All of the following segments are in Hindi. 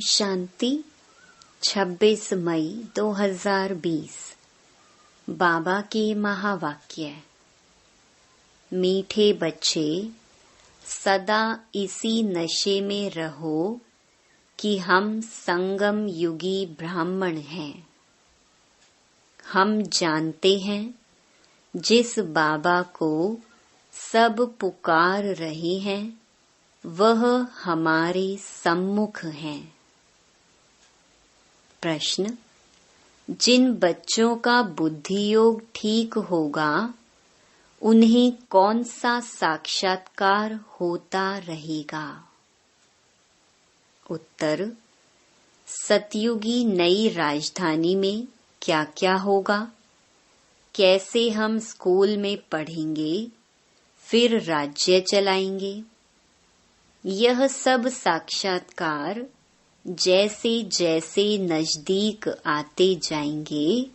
शांति 26 मई 2020 बाबा के महावाक्य। मीठे बच्चे, सदा इसी नशे में रहो कि हम संगम युगी ब्राह्मण हैं। हम जानते हैं जिस बाबा को सब पुकार रहे हैं वह हमारे सम्मुख हैं। प्रश्न: जिन बच्चों का बुद्धि योग ठीक होगा उन्हें कौन सा साक्षात्कार होता रहेगा? उत्तर: सतयुगी नई राजधानी में क्या क्या होगा, कैसे हम स्कूल में पढ़ेंगे, फिर राज्य चलाएंगे। यह सब साक्षात्कार जैसे जैसे नजदीक आते जाएंगे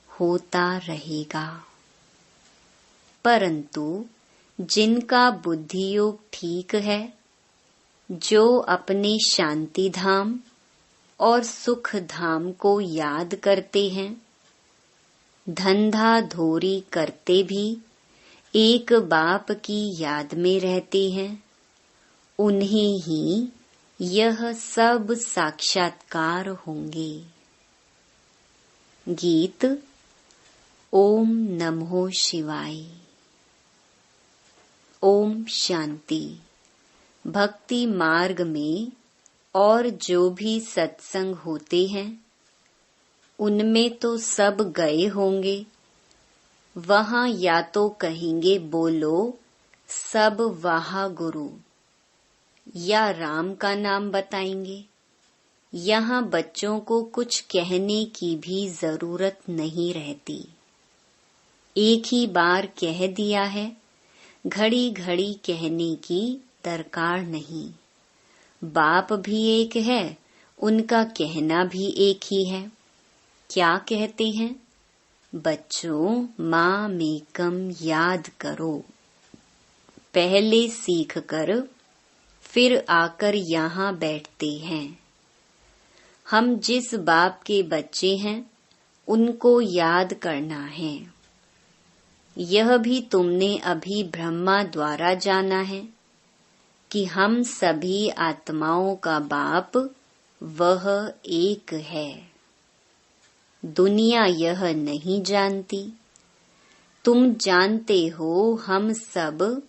होता रहेगा। परंतु जिनका बुद्धि योग ठीक है, जो अपने शांति धाम और सुख धाम को याद करते हैं, धंधा धोरी करते भी एक बाप की याद में रहते हैं, उन्हें ही यह सब साक्षात्कार होंगे। गीत ओम नमो शिवाय। ओम शांति। भक्ति मार्ग में और जो भी सत्संग होते हैं उनमें तो सब गए होंगे। वहां या तो कहेंगे बोलो सब वाह गुरु, या राम का नाम बताएंगे। यहाँ बच्चों को कुछ कहने की भी जरूरत नहीं रहती। एक ही बार कह दिया है, घड़ी घड़ी कहने की दरकार नहीं। बाप भी एक है, उनका कहना भी एक ही है। क्या कहते हैं? बच्चों, माँ मेकम याद करो। पहले सीख कर फिर आकर यहाँ बैठते हैं। हम जिस बाप के बच्चे हैं उनको याद करना है। यह भी तुमने अभी ब्रह्मा द्वारा जाना है कि हम सभी आत्माओं का बाप वह एक है। दुनिया यह नहीं जानती। तुम जानते हो हम सब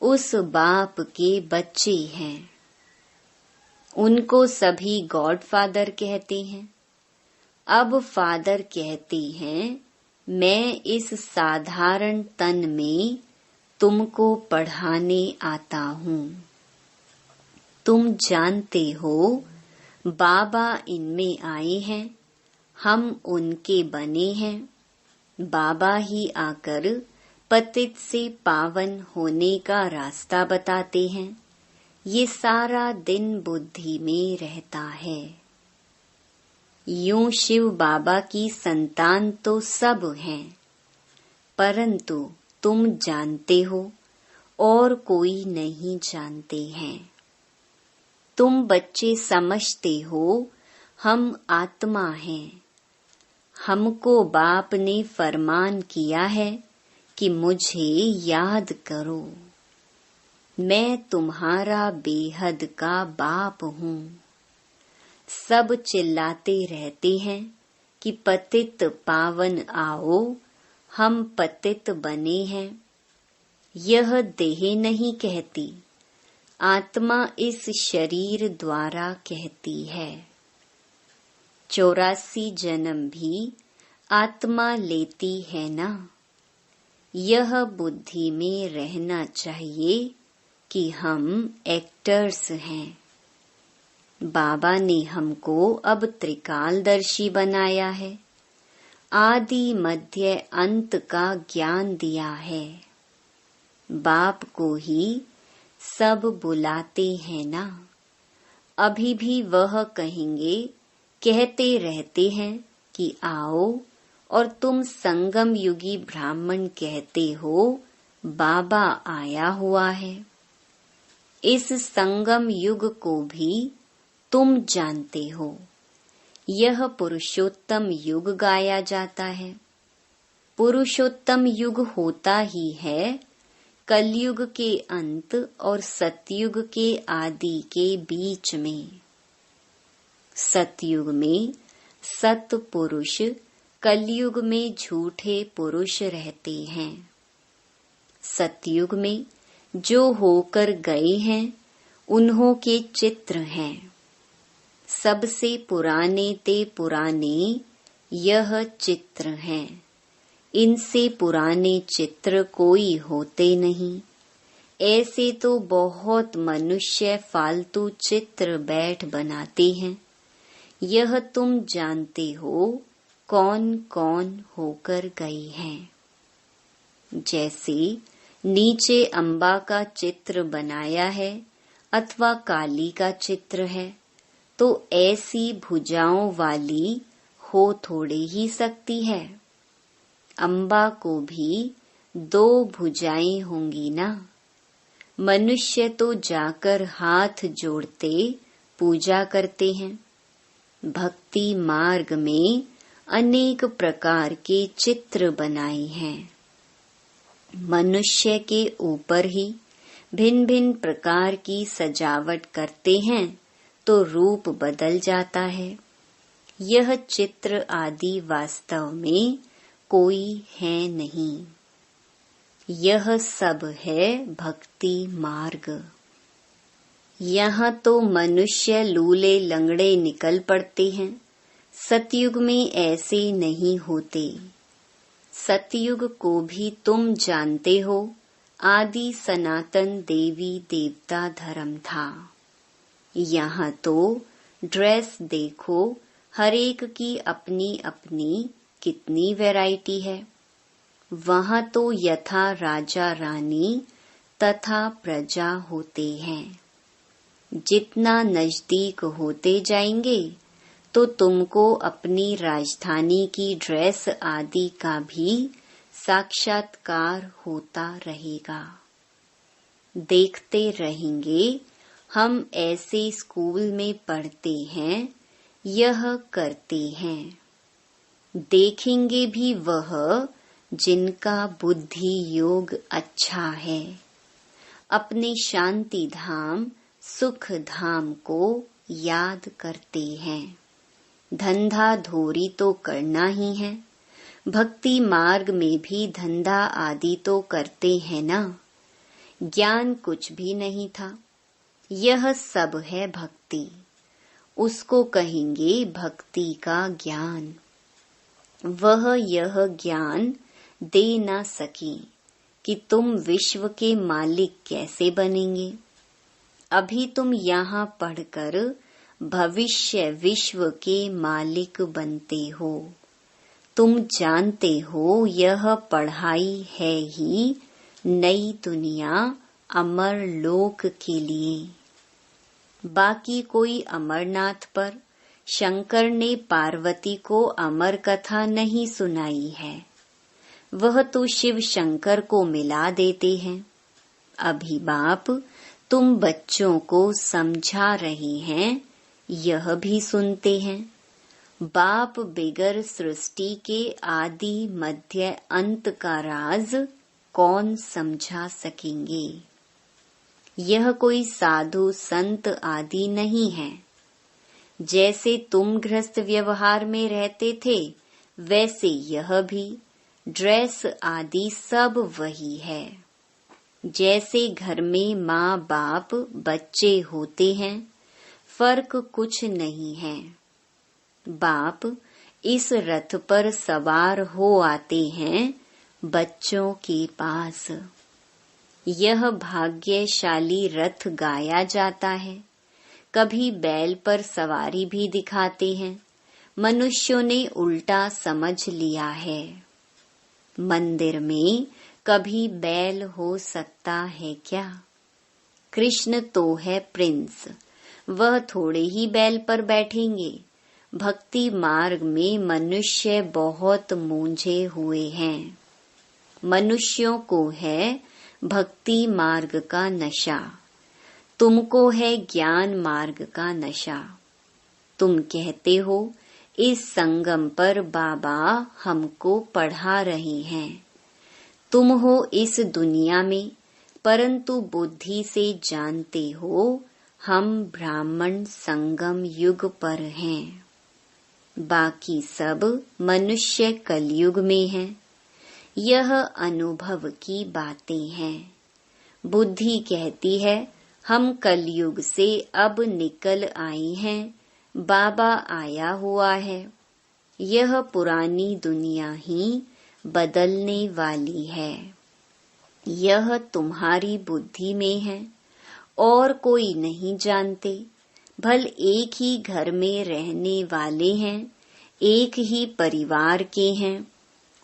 उस बाप के बच्चे हैं। उनको सभी गॉड फादर कहते हैं। अब फादर कहते हैं मैं इस साधारण तन में तुमको पढ़ाने आता हूँ। तुम जानते हो बाबा इनमें आए हैं, हम उनके बने हैं। बाबा ही आकर पतित से पावन होने का रास्ता बताते हैं। ये सारा दिन बुद्धि में रहता है। यूं शिव बाबा की संतान तो सब हैं, परंतु तुम जानते हो और कोई नहीं जानते हैं। तुम बच्चे समझते हो हम आत्मा हैं। हमको बाप ने फरमान किया है कि मुझे याद करो। मैं तुम्हारा बेहद का बाप हूँ। सब चिल्लाते रहते हैं कि पतित पावन आओ, हम पतित बने हैं। यह देह नहीं कहती, आत्मा इस शरीर द्वारा कहती है। 84 जन्म भी आत्मा लेती है ना। यह बुद्धि में रहना चाहिए कि हम एक्टर्स हैं। बाबा ने हमको अब त्रिकालदर्शी बनाया है। आदि मध्य अंत का ज्ञान दिया है। बाप को ही सब बुलाते हैं ना। अभी भी वह कहेंगे, कहते रहते हैं कि आओ, और तुम संगम युगी ब्राह्मण कहते हो बाबा आया हुआ है। इस संगम युग को भी तुम जानते हो। यह पुरुषोत्तम युग गाया जाता है। पुरुषोत्तम युग होता ही है कलयुग के अंत और सतयुग के आदि के बीच में। सतयुग में सत पुरुष, कलयुग में झूठे पुरुष रहते हैं। सतयुग में जो होकर गए हैं उन्हों के चित्र हैं। सबसे पुराने ते पुराने यह चित्र हैं। इनसे पुराने चित्र कोई होते नहीं। ऐसे तो बहुत मनुष्य फालतू चित्र बैठ बनाते हैं। यह तुम जानते हो कौन कौन होकर गए हैं। जैसे नीचे अम्बा का चित्र बनाया है अथवा काली का चित्र है, तो ऐसी भुजाओं वाली हो थोड़े ही सकती है। अम्बा को भी 2 भुजाएं होंगी ना। मनुष्य तो जाकर हाथ जोड़ते पूजा करते हैं। भक्ति मार्ग में अनेक प्रकार के चित्र बनाए हैं। मनुष्य के ऊपर ही भिन्न भिन्न प्रकार की सजावट करते हैं तो रूप बदल जाता है। यह चित्र आदि वास्तव में कोई है नहीं। यह सब है भक्ति मार्ग। यहाँ तो मनुष्य लूले लंगड़े निकल पड़ते हैं। सतयुग में ऐसे नहीं होते। सतयुग को भी तुम जानते हो, आदि सनातन देवी देवता धर्म था। यहाँ तो ड्रेस देखो, हर एक की अपनी अपनी कितनी वैरायटी है। वहाँ तो यथा राजा रानी तथा प्रजा होते हैं। जितना नजदीक होते जाएंगे तो तुमको अपनी राजधानी की ड्रेस आदि का भी साक्षात्कार होता रहेगा। देखते रहेंगे। हम ऐसे स्कूल में पढ़ते हैं, यह करते हैं। देखेंगे भी वह जिनका बुद्धि योग अच्छा है। अपने शांति धाम सुख धाम को याद करते हैं। धंधा धोरी तो करना ही है। भक्ति मार्ग में भी धंधा आदि तो करते हैं ना। ज्ञान कुछ भी नहीं था। यह सब है भक्ति। उसको कहेंगे भक्ति का ज्ञान। वह यह ज्ञान दे ना सकी कि तुम विश्व के मालिक कैसे बनेंगे। अभी तुम यहाँ पढ़कर भविष्य विश्व के मालिक बनते हो। तुम जानते हो यह पढ़ाई है ही नई दुनिया अमर लोक के लिए। बाकी कोई अमरनाथ पर शंकर ने पार्वती को अमर कथा नहीं सुनाई है। वह तो शिव शंकर को मिला देते हैं। अभी बाप तुम बच्चों को समझा रहे हैं, यह भी सुनते हैं। बाप बिगर सृष्टि के आदि मध्य अंत का राज कौन समझा सकेंगे। यह कोई साधु संत आदि नहीं है। जैसे तुम गृहस्थ व्यवहार में रहते थे, वैसे यह भी ड्रेस आदि सब वही है। जैसे घर में माँ बाप बच्चे होते हैं, फर्क कुछ नहीं है। बाप इस रथ पर सवार हो आते हैं बच्चों के पास। यह भाग्यशाली रथ गाया जाता है। कभी बैल पर सवारी भी दिखाते हैं। मनुष्यों ने उल्टा समझ लिया है। मंदिर में कभी बैल हो सकता है क्या? कृष्ण तो है प्रिंस, वह थोड़े ही बैल पर बैठेंगे। भक्ति मार्ग में मनुष्य बहुत मूंझे हुए हैं। मनुष्यों को है भक्ति मार्ग का नशा, तुमको है ज्ञान मार्ग का नशा। तुम कहते हो इस संगम पर बाबा हमको पढ़ा रहे हैं। तुम हो इस दुनिया में, परंतु बुद्धि से जानते हो हम ब्राह्मण संगम युग पर हैं। बाकी सब मनुष्य कलयुग में हैं। यह अनुभव की बातें हैं। बुद्धि कहती है हम कलयुग से अब निकल आए हैं, बाबा आया हुआ है। यह पुरानी दुनिया ही बदलने वाली है। यह तुम्हारी बुद्धि में है और कोई नहीं जानते। भल एक ही घर में रहने वाले हैं, एक ही परिवार के हैं।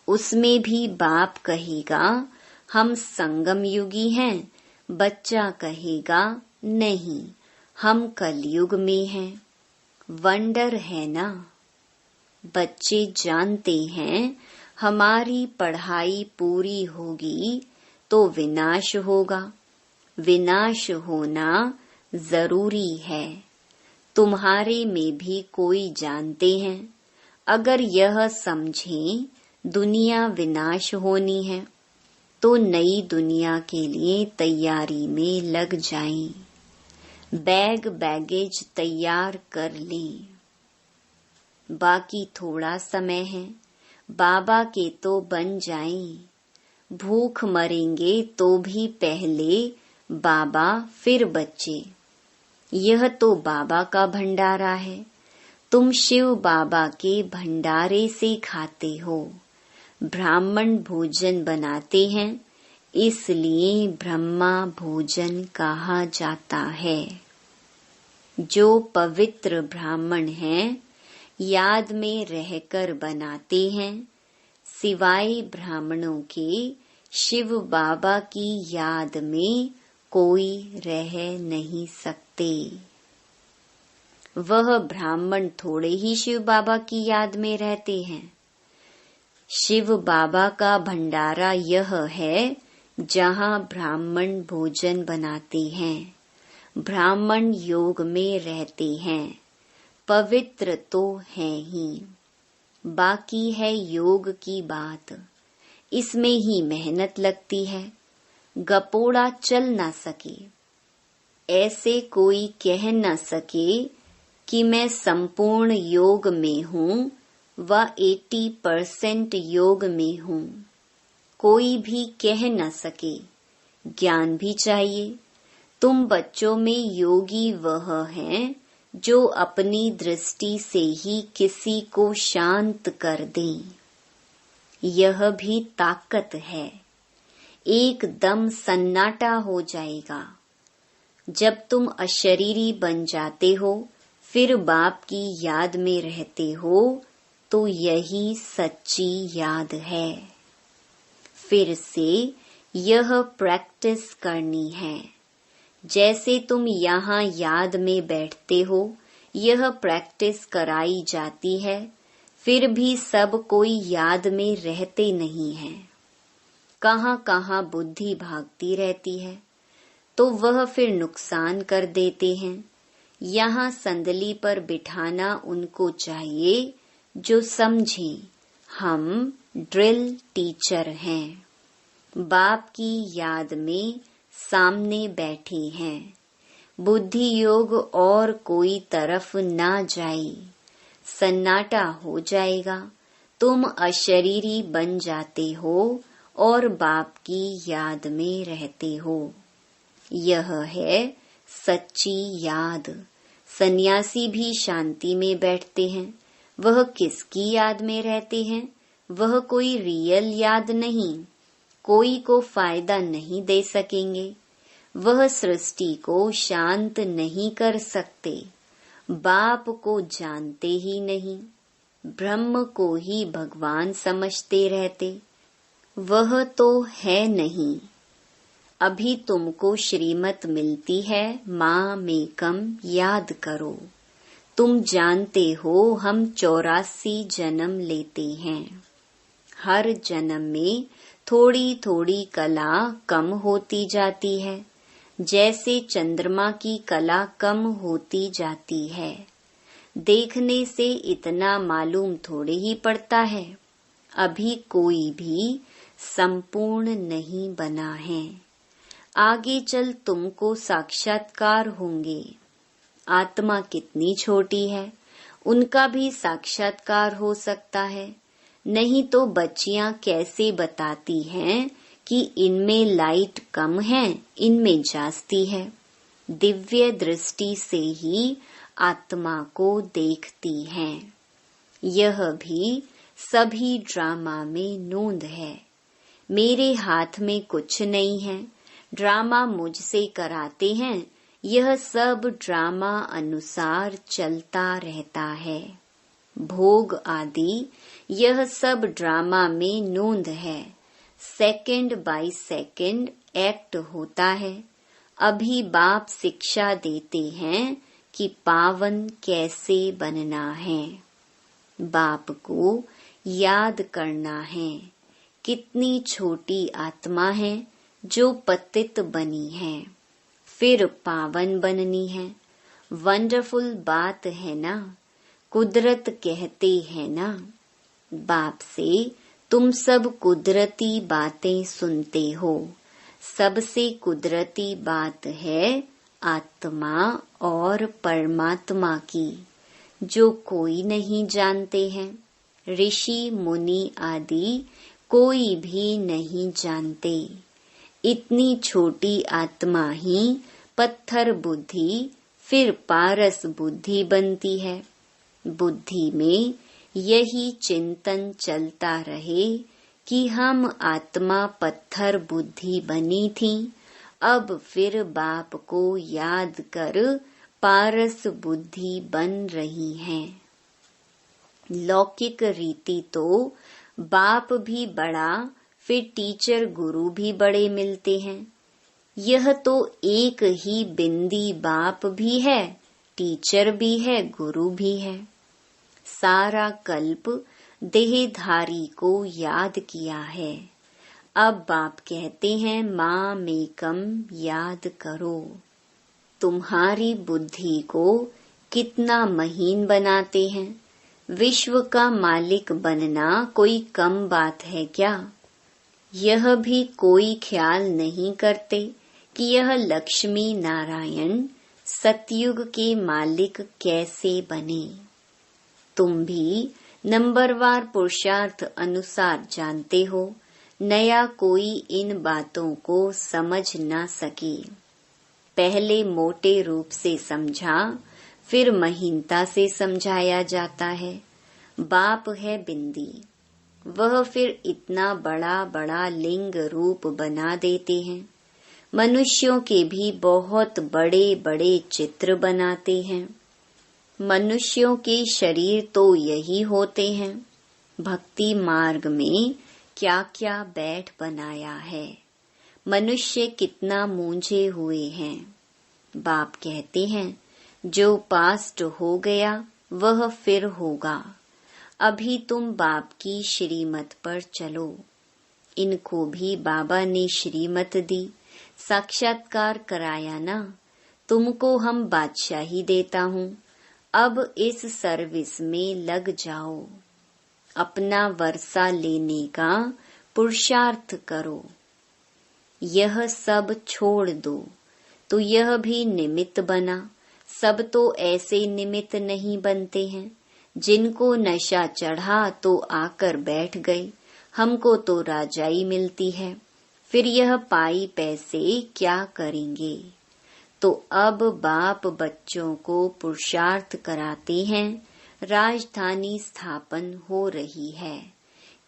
उसमें भी बाप कहेगा हम संगम युगी हैं, बच्चा कहेगा नहीं हम कलयुग में हैं। वंडर है ना। बच्चे जानते हैं हमारी पढ़ाई पूरी होगी तो विनाश होगा। विनाश होना जरूरी है। तुम्हारे में भी कोई जानते हैं। अगर यह समझें दुनिया विनाश होनी है तो नई दुनिया के लिए तैयारी में लग जाएं। बैगेज तैयार कर लें। बाकी थोड़ा समय है, बाबा के तो बन जाएं। भूख मरेंगे तो भी पहले बाबा फिर बच्चे। यह तो बाबा का भंडारा है। तुम शिव बाबा के भंडारे से खाते हो। ब्राह्मण भोजन बनाते हैं, इसलिए ब्रह्मा भोजन कहा जाता है। जो पवित्र ब्राह्मण हैं, याद में रहकर बनाते हैं। सिवाय ब्राह्मणों के शिव बाबा की याद में कोई रह नहीं सकते। वह ब्राह्मण थोड़े ही शिव बाबा की याद में रहते हैं। शिव बाबा का भंडारा यह है जहाँ ब्राह्मण भोजन बनाते हैं। ब्राह्मण योग में रहते हैं। पवित्र तो है ही। बाकी है योग की बात। इसमें ही मेहनत लगती है। गपोड़ा चल न सके। ऐसे कोई कह न सके कि मैं संपूर्ण योग में हूँ व 80% योग में हूँ। कोई भी कह न सके। ज्ञान भी चाहिए। तुम बच्चों में योगी वह हैं जो अपनी दृष्टि से ही किसी को शांत कर दें। यह भी ताकत है। एकदम सन्नाटा हो जाएगा। जब तुम अशरीरी बन जाते हो, फिर बाप की याद में रहते हो, तो यही सच्ची याद है। फिर से यह प्रैक्टिस करनी है। जैसे तुम यहाँ याद में बैठते हो, यह प्रैक्टिस कराई जाती है। फिर भी सब कोई याद में रहते नहीं है। कहाँ कहाँ बुद्धि भागती रहती है, तो वह फिर नुकसान कर देते हैं। यहाँ संदली पर बिठाना उनको चाहिए जो समझें हम ड्रिल टीचर हैं। बाप की याद में सामने बैठे हैं। बुद्धि योग और कोई तरफ ना जाए। सन्नाटा हो जाएगा। तुम अशरीरी बन जाते हो और बाप की याद में रहते हो। यह है सच्ची याद। सन्यासी भी शांति में बैठते हैं। वह किसकी याद में रहते हैं? वह कोई रियल याद नहीं। कोई को फायदा नहीं दे सकेंगे। वह सृष्टि को शांत नहीं कर सकते। बाप को जानते ही नहीं। ब्रह्म को ही भगवान समझते रहते। वह तो है नहीं। अभी तुमको श्रीमत मिलती है, माँ मेकम याद करो। तुम जानते हो हम 84 जन्म लेते हैं। हर जन्म में थोड़ी थोड़ी कला कम होती जाती है। जैसे चंद्रमा की कला कम होती जाती है। देखने से इतना मालूम थोड़े ही पड़ता है, अभी कोई भी संपूर्ण नहीं बना है। आगे चल तुमको साक्षात्कार होंगे। आत्मा कितनी छोटी है, उनका भी साक्षात्कार हो सकता है। नहीं तो बच्चियां कैसे बताती हैं कि इनमें लाइट कम है, इनमें जास्ती है। दिव्य दृष्टि से ही आत्मा को देखती हैं। यह भी सभी ड्रामा में नोंद है। मेरे हाथ में कुछ नहीं है, ड्रामा मुझसे कराते हैं। यह सब ड्रामा अनुसार चलता रहता है। भोग आदि यह सब ड्रामा में नोंद है। सेकंड बाय सेकंड एक्ट होता है। अभी बाप शिक्षा देते हैं कि पावन कैसे बनना है। बाप को याद करना है। कितनी छोटी आत्मा है जो पतित बनी है, फिर पावन बननी है। वंडरफुल बात है ना। कुदरत कहते हैं ना, बाप से तुम सब कुदरती बातें सुनते हो। सबसे कुदरती बात है आत्मा और परमात्मा की, जो कोई नहीं जानते हैं। ऋषि मुनि आदि कोई भी नहीं जानते। इतनी छोटी आत्मा ही पत्थर बुद्धि फिर पारस बुद्धि बनती है। बुद्धि में यही चिंतन चलता रहे कि हम आत्मा पत्थर बुद्धि बनी थी, अब फिर बाप को याद कर पारस बुद्धि बन रही हैं। लौकिक रीति तो बाप भी बड़ा, फिर टीचर गुरु भी बड़े मिलते हैं। यह तो एक ही बिंदी बाप भी है, टीचर भी है, गुरु भी है। सारा कल्प देहधारी को याद किया है। अब बाप कहते हैं मामेकम याद करो। तुम्हारी बुद्धि को कितना महीन बनाते हैं। विश्व का मालिक बनना कोई कम बात है क्या? यह भी कोई ख्याल नहीं करते कि यह लक्ष्मी नारायण सतयुग के मालिक कैसे बने। तुम भी नंबरवार पुरुषार्थ अनुसार जानते हो, नया कोई इन बातों को समझ न सके। पहले मोटे रूप से समझा, फिर महीनता से समझाया जाता है। बाप है बिंदी, वह फिर इतना बड़ा बड़ा लिंग रूप बना देते हैं। मनुष्यों के भी बहुत बड़े बड़े चित्र बनाते हैं। मनुष्यों के शरीर तो यही होते हैं। भक्ति मार्ग में क्या क्या बैठ बनाया है। मनुष्य कितना मूंझे हुए हैं। बाप कहते हैं जो पास्ट हो गया वह फिर होगा। अभी तुम बाप की श्रीमत पर चलो। इनको भी बाबा ने श्रीमत दी, साक्षात्कार कराया ना। तुमको हम बादशाही देता हूँ, अब इस सर्विस में लग जाओ। अपना वर्षा लेने का पुरुषार्थ करो। यह सब छोड़ दो तो यह भी निमित्त बना। सब तो ऐसे निमित्त नहीं बनते हैं। जिनको नशा चढ़ा तो आकर बैठ गए। हमको तो राजाई मिलती है, फिर यह पाई पैसे क्या करेंगे। तो अब बाप बच्चों को पुरुषार्थ कराते हैं। राजधानी स्थापन हो रही है।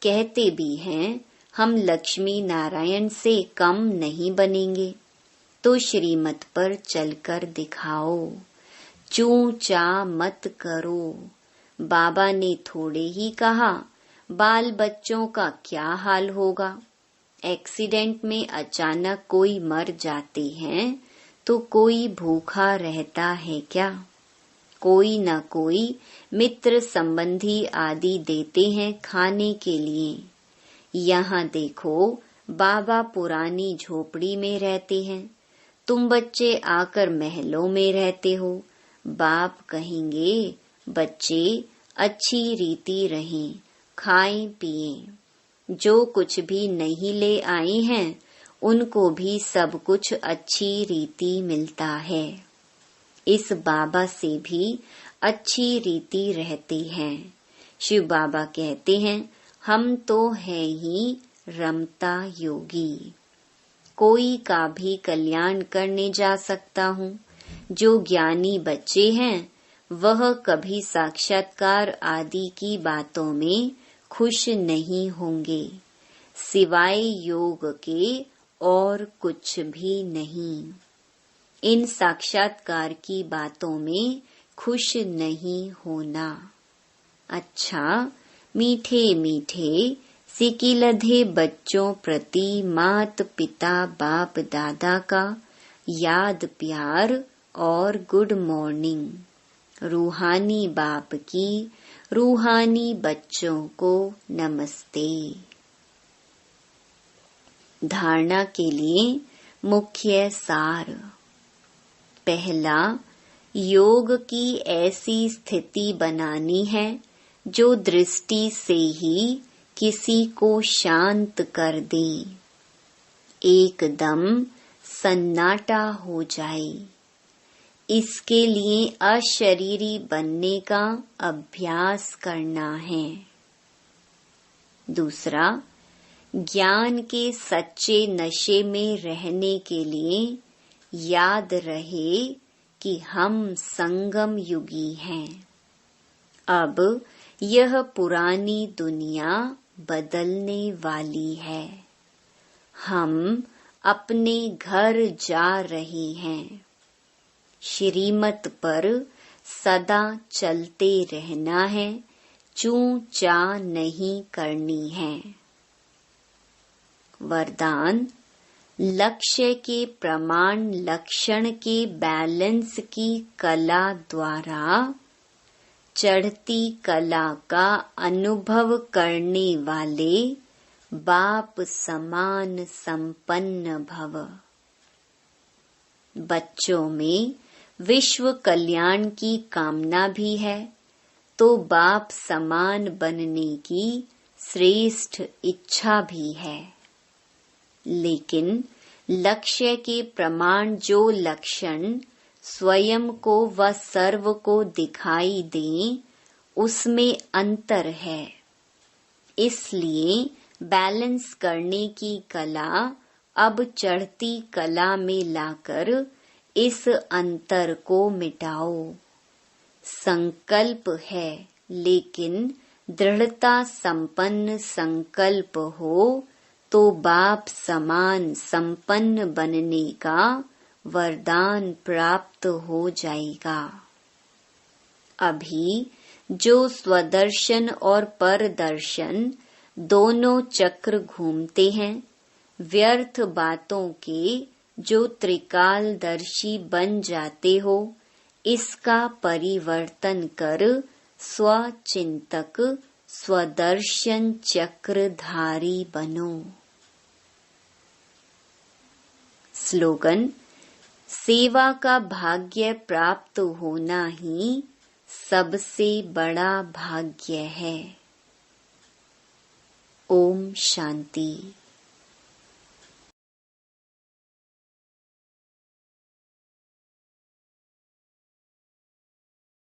कहते भी हैं हम लक्ष्मी नारायण से कम नहीं बनेंगे। तो श्रीमत पर चलकर दिखाओ। चूं चा मत करो। बाबा ने थोड़े ही कहा, बाल बच्चों का क्या हाल होगा। एक्सीडेंट में अचानक कोई मर जाते हैं तो कोई भूखा रहता है क्या? कोई न कोई मित्र संबंधी आदि देते हैं खाने के लिए। यहाँ देखो बाबा पुरानी झोपड़ी में रहते हैं, तुम बच्चे आकर महलों में रहते हो। बाप कहेंगे बच्चे अच्छी रीति रहें, खाएं पिएं। जो कुछ भी नहीं ले आए हैं उनको भी सब कुछ अच्छी रीति मिलता है। इस बाबा से भी अच्छी रीति रहते हैं। शिव बाबा कहते हैं, हम तो है ही रमता योगी। कोई का भी कल्याण करने जा सकता हूँ। जो ज्ञानी बच्चे हैं वह कभी साक्षात्कार आदि की बातों में खुश नहीं होंगे, सिवाय योग के और कुछ भी नहीं। इन साक्षात्कार की बातों में खुश नहीं होना। अच्छा, मीठे मीठे सिकिलधे बच्चों प्रति मात पिता बाप दादा का याद प्यार और गुड मॉर्निंग। रूहानी बाप की रूहानी बच्चों को नमस्ते। धारणा के लिए मुख्य सार। पहला, योग की ऐसी स्थिति बनानी है जो दृष्टि से ही किसी को शांत कर दे, एकदम सन्नाटा हो जाए। इसके लिए अशरीरी बनने का अभ्यास करना है। दूसरा, ज्ञान के सच्चे नशे में रहने के लिए याद रहे कि हम संगम युगी हैं। अब यह पुरानी दुनिया बदलने वाली है। हम अपने घर जा रहे हैं। श्रीमत पर सदा चलते रहना है, चूं चा नहीं करनी है। वरदान, लक्ष्य के प्रमाण लक्षण के बैलेंस की कला द्वारा चढ़ती कला का अनुभव करने वाले बाप समान संपन्न भव। बच्चों में विश्व कल्याण की कामना भी है तो बाप समान बनने की श्रेष्ठ इच्छा भी है। लेकिन लक्ष्य के प्रमाण जो लक्षण स्वयं को व सर्व को दिखाई दें, उसमें अंतर है। इसलिए बैलेंस करने की कला अब चढ़ती कला में लाकर इस अंतर को मिटाओ। संकल्प है, लेकिन दृढ़ता संपन्न संकल्प हो तो बाप समान संपन्न बनने का वरदान प्राप्त हो जाएगा। अभी जो स्वदर्शन और परदर्शन दोनों चक्र घूमते हैं, व्यर्थ बातों के जो त्रिकालदर्शी बन जाते हो, इसका परिवर्तन कर स्वचिंतक स्वदर्शन चक्रधारी बनो। स्लोगन, सेवा का भाग्य प्राप्त होना ही सबसे बड़ा भाग्य है। ओम शांति।